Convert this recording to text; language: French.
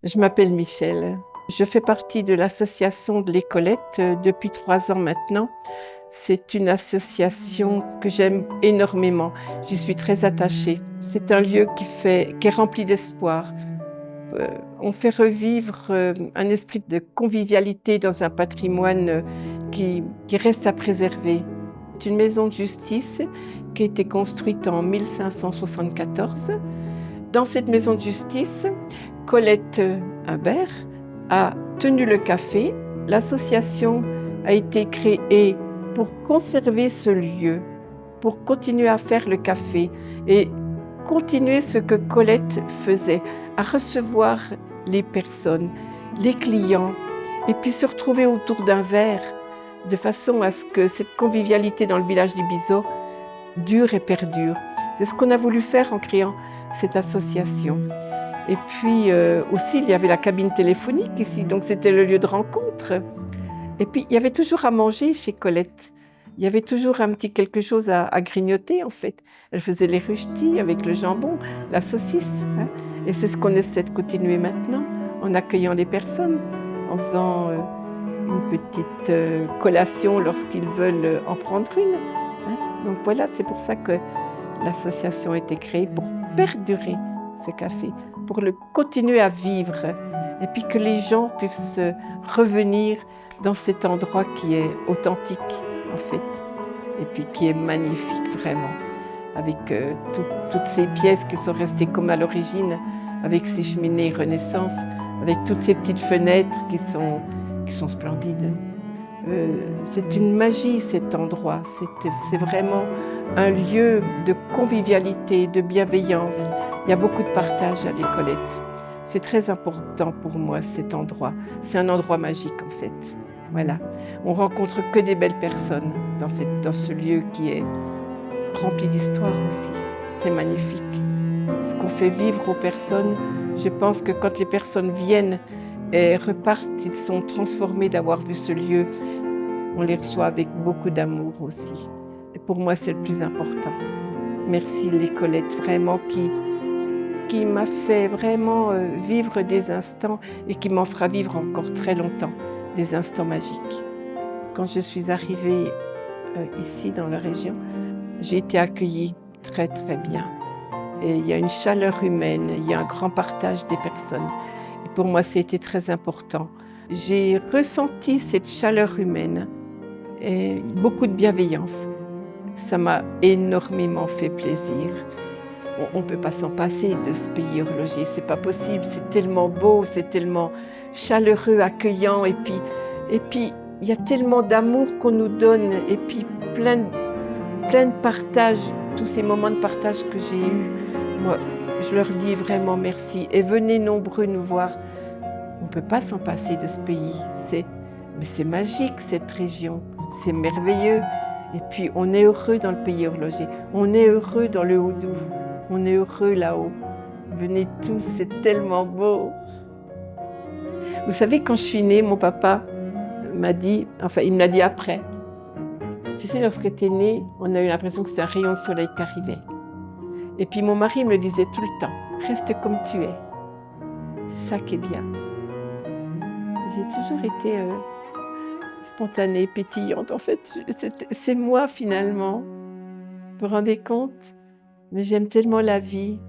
Je m'appelle Michèle. Je fais partie de l'association de l'Écolette depuis 3 ans maintenant. C'est une association que j'aime énormément. J'y suis très attachée. C'est un lieu qui est rempli d'espoir. On fait revivre un esprit de convivialité dans un patrimoine qui reste à préserver. C'est une maison de justice qui a été construite en 1574. Dans cette maison de justice, Colette Imbert a tenu le café. L'association a été créée pour conserver ce lieu, pour continuer à faire le café et continuer ce que Colette faisait, à recevoir les personnes, les clients, et puis se retrouver autour d'un verre, de façon à ce que cette convivialité dans le village du Bizeau dure et perdure. C'est ce qu'on a voulu faire en créant cette association. Et puis aussi, il y avait la cabine téléphonique ici, donc c'était le lieu de rencontre. Et puis, il y avait toujours à manger chez Colette. Il y avait toujours un petit quelque chose à grignoter, en fait. Elle faisait les röstis avec le jambon, la saucisse. Hein. Et c'est ce qu'on essaie de continuer maintenant, en accueillant les personnes, en faisant une petite collation lorsqu'ils veulent en prendre une. Hein. Donc voilà, c'est pour ça que l'association a été créée, pour perdurer ce café, pour le continuer à vivre, et puis que les gens puissent revenir dans cet endroit qui est authentique, en fait, et puis qui est magnifique, vraiment, avec toutes ces pièces qui sont restées comme à l'origine, avec ces cheminées Renaissance, avec toutes ces petites fenêtres qui sont splendides. C'est une magie, cet endroit. C'est vraiment un lieu de convivialité, de bienveillance. Il y a beaucoup de partage à l'Écolette. C'est très important pour moi, cet endroit. C'est un endroit magique, en fait. Voilà. On rencontre que des belles personnes dans ce lieu qui est rempli d'histoire aussi. C'est magnifique. Ce qu'on fait vivre aux personnes, je pense que quand les personnes viennent et repartent, ils sont transformés d'avoir vu ce lieu. On les reçoit avec beaucoup d'amour aussi. Et pour moi, c'est le plus important. Merci l'Écolette, vraiment, qui m'a fait vraiment vivre des instants et qui m'en fera vivre encore très longtemps, des instants magiques. Quand je suis arrivée ici dans la région, j'ai été accueillie très très bien. Et il y a une chaleur humaine, il y a un grand partage des personnes. Et pour moi, c'était très important. J'ai ressenti cette chaleur humaine et beaucoup de bienveillance. Ça m'a énormément fait plaisir. On ne peut pas s'en passer de ce pays horloger, c'est pas possible, c'est tellement beau, c'est tellement chaleureux, accueillant, et puis il y a tellement d'amour qu'on nous donne, et puis plein de partage, tous ces moments de partage que j'ai eus. Moi, je leur dis vraiment merci, et venez nombreux nous voir. On ne peut pas s'en passer de ce pays, mais c'est magique cette région, c'est merveilleux. Et puis on est heureux dans le pays horloger, on est heureux dans le Haut-Doubs, on est heureux là-haut. Venez tous, c'est tellement beau. Vous savez, quand je suis née, mon papa m'a dit, enfin il me l'a dit après, tu sais, lorsque tu es née, on a eu l'impression que c'était un rayon de soleil qui arrivait. Et puis mon mari me le disait tout le temps, reste comme tu es. C'est ça qui est bien. J'ai toujours été spontanée, pétillante. En fait, c'est moi finalement. Vous vous rendez compte? Mais j'aime tellement la vie.